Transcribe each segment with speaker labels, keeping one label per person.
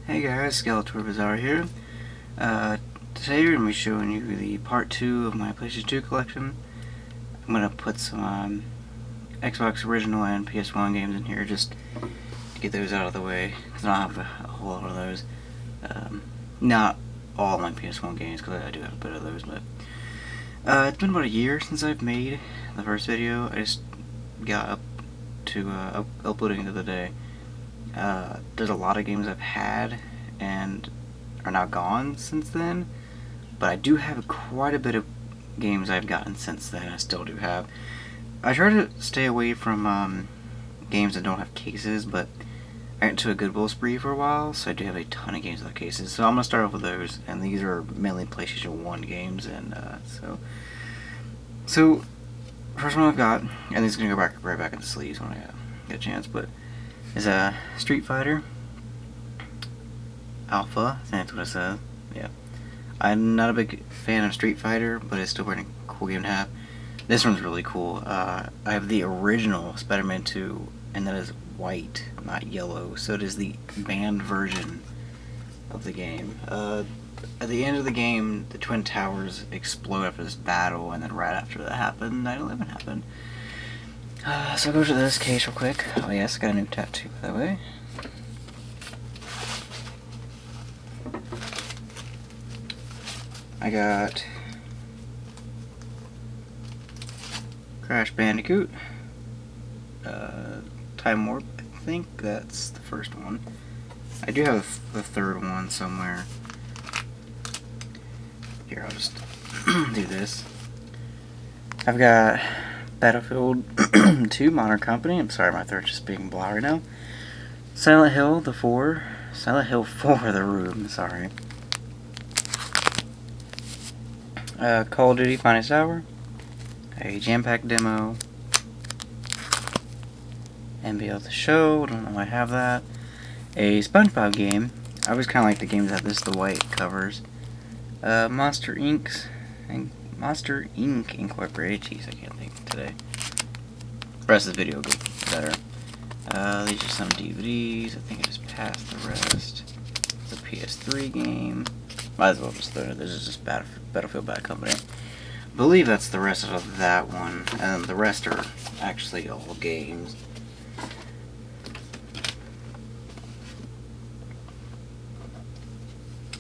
Speaker 1: Hey guys, Skeletor Bizarre here. Today we're going to be showing you the part 2 of my PlayStation 2 collection. I'm going to put some Xbox original and PS1 games in here just to get those out of the way, because I don't have a whole lot of those. Not all my PS1 games, because I do have a bit of those, but it's been about a year since I've made the first video. I just got up to uploading it the other day. There's a lot of games I've had and are now gone since then, but I do have quite a bit of games I've gotten since then. I still do have. I try to stay away from games that don't have cases, but I went to a Goodwill spree for a while, so I do have a ton of games without cases. So I'm gonna start off with those, and these are mainly PlayStation 1 games, and so first one I've got, and it's gonna go right back in the sleeves when I get a chance, but is a Street Fighter Alpha. I think that's what it says. Yeah. I'm not a big fan of Street Fighter, but it's still a pretty cool game to have. This one's really cool. I have the original Spider-Man 2, and that is white, not yellow. So it is the banned version of the game. At the end of the game, the Twin Towers explode after this battle, and then right after that happened, 9/11 happened. So I'll go to this case real quick. Oh yes, got a new tattoo by the way. I got Crash Bandicoot, Time Warp, I think that's the first one. I do have the third one somewhere. Here, I'll just do this. I've got Battlefield 2 Modern Company. I'm sorry, my throat's just being blah right now. Silent Hill, the 4. Silent Hill 4, The Room, sorry. Call of Duty Finest Hour. A jam-packed demo. NBL The Show, don't know why I have that. A SpongeBob game. I always kind of like the games that have the white covers. Monster Inc. Incorporated. Jeez, I can't think today. The rest of the video will go better. These are some DVDs. I think I just passed the rest. It's a PS3 game. Might as well just throw it. This is just Battlefield Bad Company. I believe that's the rest of that one, and the rest are actually all games.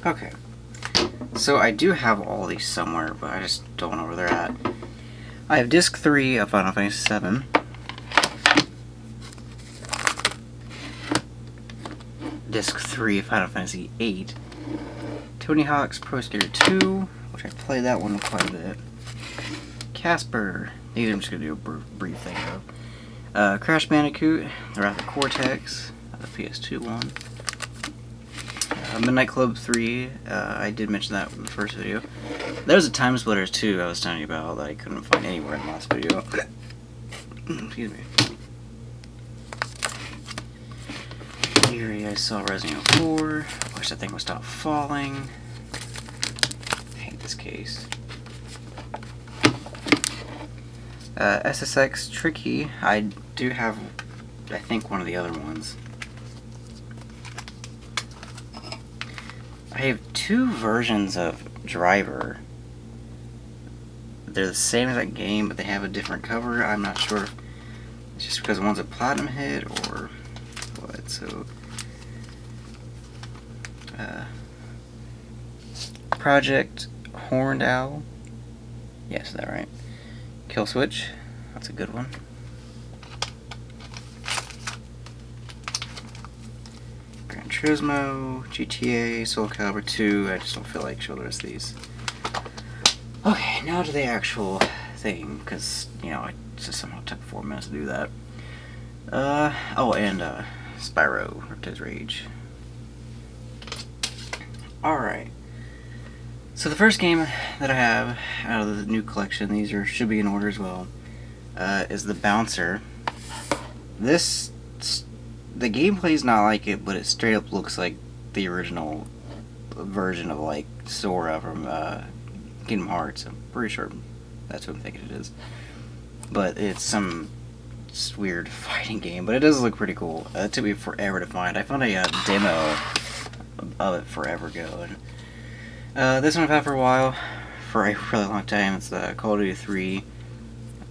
Speaker 1: Okay. So I do have all these somewhere, but I just don't know where they're at. I have Disc 3 of Final Fantasy VII. Disc 3 of Final Fantasy VIII. Tony Hawk's Pro Skater 2, which I played that one quite a bit. Casper. These I'm just going to do a brief thing of. Crash Bandicoot, The Wrath of Cortex, the PS2 one. Midnight Club 3, I did mention that in the first video. There was a Time Splitters 2 I was telling you about that I couldn't find anywhere in the last video. Excuse me. Here I saw Resident Evil 4, which I think will stop falling. I hate this case. SSX Tricky, I do have, I think, one of the other ones. I have two versions of Driver. They're the same as that game, but they have a different cover. I'm not sure if it's just because one's a platinum hit or what. So, Project Horned Owl. Yes, is that right? Kill Switch. That's a good one. Gran Turismo, GTA, Soul Calibur 2. I just don't feel like showing the rest of these. Okay, now to the actual thing, because, you know, it just somehow took 4 minutes to do that. Oh, and, Spyro, Ripto's Rage. Alright. So the first game that I have out of the new collection, these should be in order as well, is the Bouncer. The gameplay's not like it, but it straight up looks like the original version of, like, Sora from Kingdom Hearts. I'm pretty sure that's what I'm thinking it is. But it's some weird fighting game, but it does look pretty cool. It took me forever to find. I found a demo of it forever ago. And this one I've had for a while, for a really long time. It's Call of Duty 3.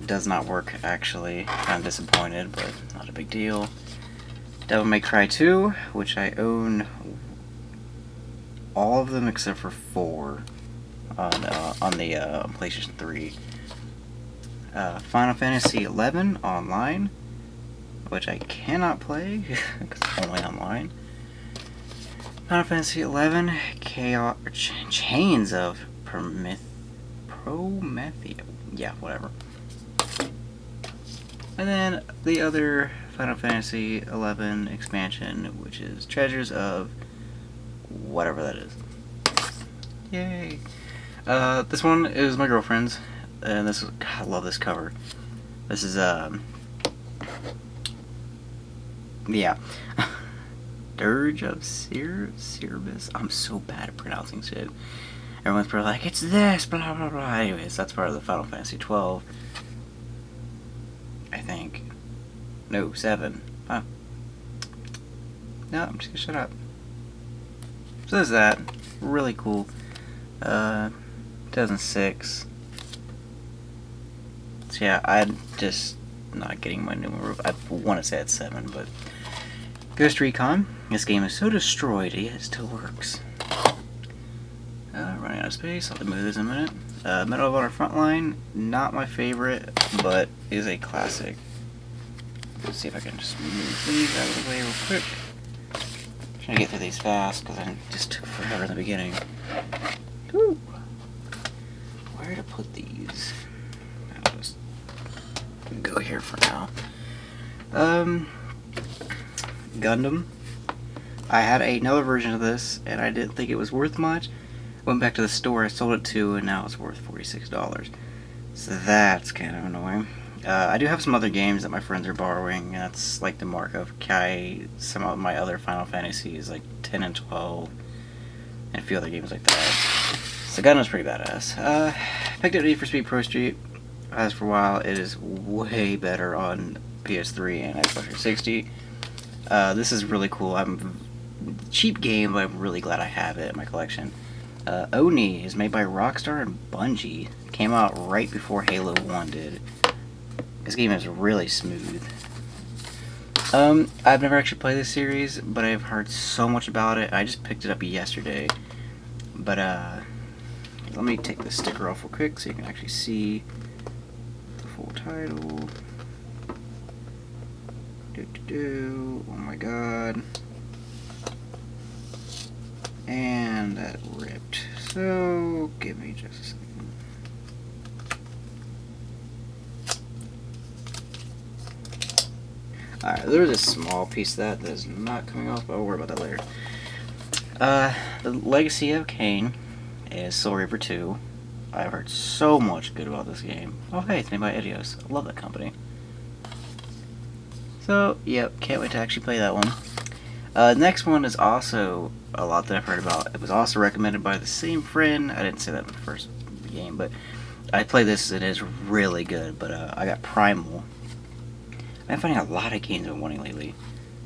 Speaker 1: Does not work, actually. Kind of disappointed, but not a big deal. Devil May Cry 2, which I own all of them except for 4 on the PlayStation 3. Final Fantasy 11 online, which I cannot play because it's only online. Final Fantasy 11 Chaos Chains of Promethea. Yeah, whatever. And then the other Final Fantasy 11 expansion, which is Treasures of whatever that is. Yay! This one is my girlfriend's, and this is, God, I love this cover. This is yeah, Dirge of Cerebus. I'm so bad at pronouncing shit. Everyone's probably like, it's this, blah blah blah. Anyways, that's part of the Final Fantasy 12. I think. No, 7. Huh. No, I'm just gonna shut up. So there's that. Really cool. 2006. So yeah, I'm just not getting my new roof. I want to say it's 7, but Ghost Recon. This game is so destroyed, yet it still works. Running out of space. I'll have to move this in a minute. Medal of Honor Frontline. Not my favorite, but is a classic. Let's see if I can just move these out of the way real quick. Trying to get through these fast because I just took forever in the beginning. Woo. Where to put these? I'll just go here for now. Gundam. I had another version of this and I didn't think it was worth much. Went back to the store I sold it to, and now it's worth $46. So that's kind of annoying. I do have some other games that my friends are borrowing. That's like the Mark of Kai, some of my other Final Fantasies, like 10 and 12, and a few other games like that. So Gundam's pretty badass. Picked up Need for Speed Pro Street. As for a while, it is way better on PS3 and Xbox 360. This is really cool. Cheap game, but I'm really glad I have it in my collection. Oni is made by Rockstar and Bungie. Came out right before Halo 1 did. This game is really smooth. I've never actually played this series, but I've heard so much about it. I just picked it up yesterday. But, let me take this sticker off real quick so you can actually see the full title. Oh my god. And that ripped. So, give me just a second. Alright, there's a small piece of that is not coming off, but I'll worry about that later. The Legacy of Kain is Soul Reaver 2. I've heard so much good about this game. Oh hey, it's made by Idios. I love that company. So, yep, can't wait to actually play that one. Next one is also a lot that I've heard about. It was also recommended by the same friend. I didn't say that in the first game, but I played this. It is really good, but I got Primal. I've been finding a lot of games I've been wanting lately.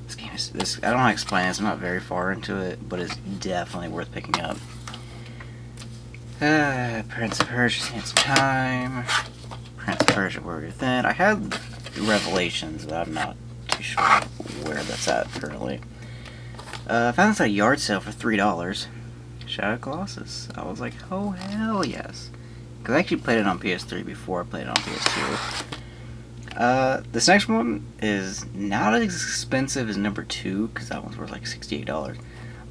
Speaker 1: This game is, I don't know how to explain this. I'm not very far into it, but it's definitely worth picking up. Prince of Persia, Sands of Time. Prince of Persia, Warrior Within. I had Revelations, but I'm not too sure where that's at currently. I found this at a yard sale for $3. Shadow of Colossus. I was like, oh hell yes. Because I actually played it on PS3 before I played it on PS2. This next one is not as expensive as number 2, because that one's worth like $68.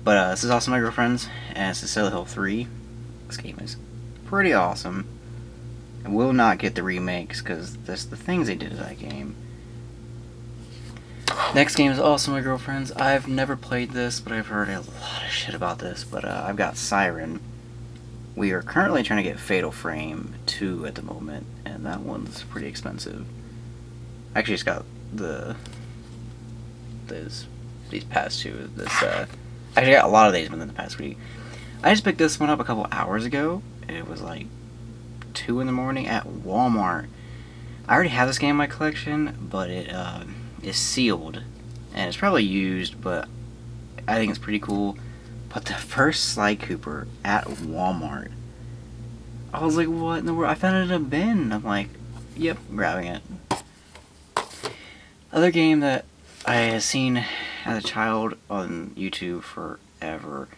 Speaker 1: But this is also my girlfriend's, and it's the Silent Hill 3. This game is pretty awesome. I will not get the remakes, because the things they did to that game. Next game is also my girlfriend's. I've never played this, but I've heard a lot of shit about this. But I've got Siren. We are currently trying to get Fatal Frame 2 at the moment, and that one's pretty expensive. I actually just got these past two. I got a lot of these within the past week. I just picked this one up a couple hours ago. It was like 2 in the morning at Walmart. I already have this game in my collection, but it is sealed, and it's probably used, but I think it's pretty cool. But the first Sly Cooper at Walmart, I was like, what in the world? I found it in a bin. I'm like, yep, grabbing it. Other game that I had seen as a child on YouTube forever,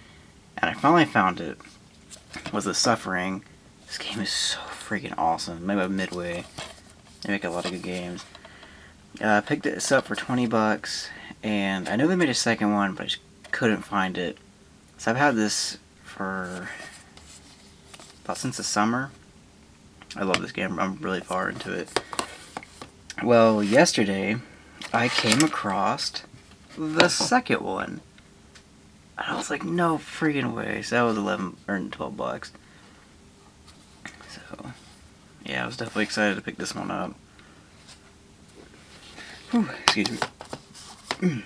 Speaker 1: and I finally found it, was The Suffering. This game is so freaking awesome. Made by Midway. They make a lot of good games. Picked this up for 20 bucks, and I know they made a second one, but I just couldn't find it. So I've had this for about since the summer. I love this game. I'm really far into it. Well, yesterday I came across the second one. And I was like, no freaking way. So that was 11 or 12 bucks. So, yeah, I was definitely excited to pick this one up. Whew, excuse me.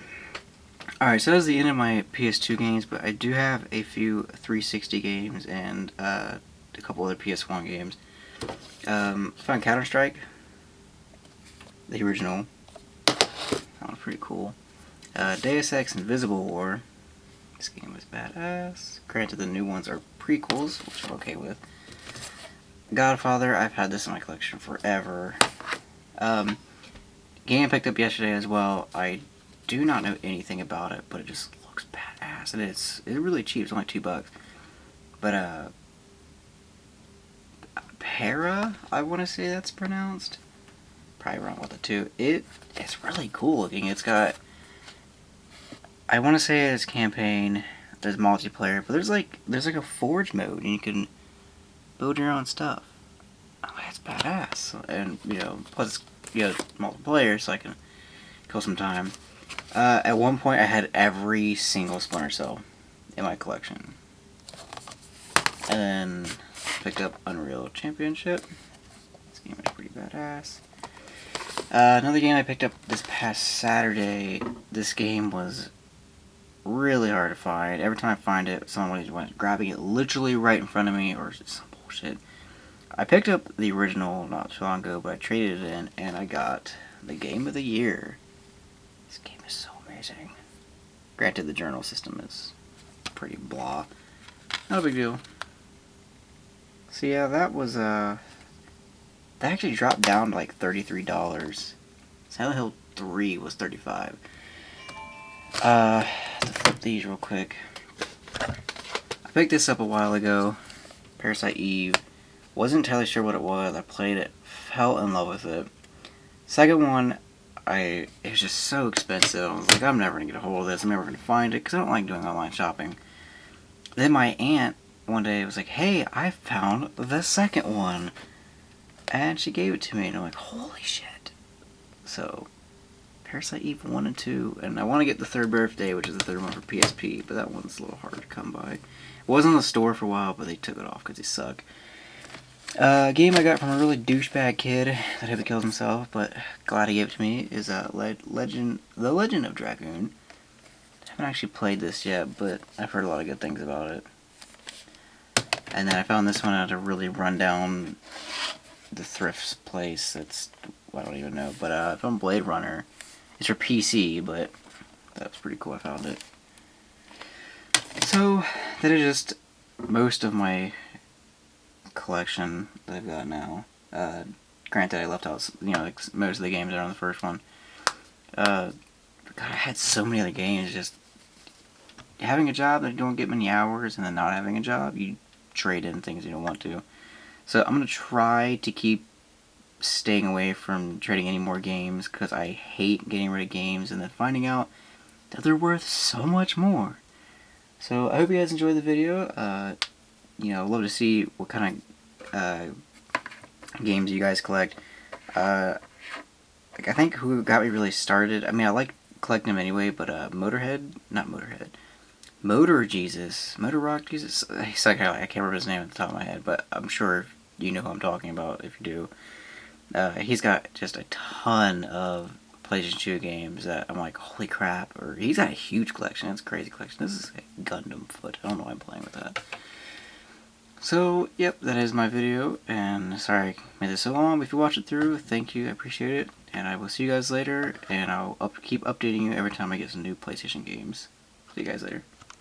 Speaker 1: Alright, so that was the end of my PS2 games, but I do have a few 360 games and a couple other PS1 games. Found Counter-Strike, the original. That was pretty cool. Deus Ex Invisible War. This game was badass. Granted, the new ones are prequels, which I'm okay with. Godfather, I've had this in my collection forever. Game I picked up yesterday as well. I do not know anything about it, but it just looks badass, and it's really cheap. It's only $2. But Para, I want to say that's pronounced. Probably wrong with the two. It's really cool looking. It's got, I want to say it's campaign. There's multiplayer, but there's like a forge mode, and you can build your own stuff. Oh, that's badass. And plus you have multiplayer, so I can kill some time. At one point, I had every single Splinter Cell in my collection, and then picked up Unreal Championship. This game is pretty badass. Another game I picked up this past Saturday. This game was really hard to find. Every time I find it, someone went grabbing it literally right in front of me, or some bullshit. I picked up the original not too long ago, but I traded it in, and I got the Game of the Year. This game is so amazing. Granted, the journal system is pretty blah. Not a big deal. So yeah, that was, that actually dropped down to like $33. Silent Hill 3 was $35. To flip these real quick. I picked this up a while ago. Parasite Eve. Wasn't entirely sure what it was. I played it, fell in love with it. Second one, it was just so expensive. I was like, I'm never going to get a hold of this. I'm never going to find it, because I don't like doing online shopping. Then my aunt one day was like, hey, I found the second one. And she gave it to me, and I'm like, holy shit. So, Parasite Eve 1 and 2, and I want to get the third birthday, which is the third one for PSP, but that one's a little hard to come by. It was in the store for a while, but they took it off because they suck. A game I got from a really douchebag kid that had to kill himself, but glad he gave it to me, is The Legend of Dragoon. I haven't actually played this yet, but I've heard a lot of good things about it. And then I found this one at a really rundown, the thrifts place that's, I don't even know, but I found Blade Runner. It's for PC, but that was pretty cool. I found it. So that is just most of my collection that I've got now. Granted, I left out, like most of the games that are on the first one. God, I had so many other games. Just having a job that you don't get many hours, and then not having a job, you trade in things you don't want to. So I'm gonna try to keep staying away from trading any more games, because I hate getting rid of games and then finding out that they're worth so much more. So I hope you guys enjoyed the video. I'd love to see what kind of games you guys collect. I think who got me really started, I mean, I like collecting them anyway, but Motor Rock Jesus, I can't remember his name at the top of my head, but I'm sure you know who I'm talking about if you do. He's got just a ton of PlayStation 2 games that I'm like, holy crap, or he's got a huge collection. It's a crazy collection. This is a Gundam foot. I don't know why I'm playing with that. So, yep, that is my video, and sorry I made this so long, but if you watched it through, thank you, I appreciate it, and I will see you guys later, and I'll keep updating you every time I get some new PlayStation games. See you guys later.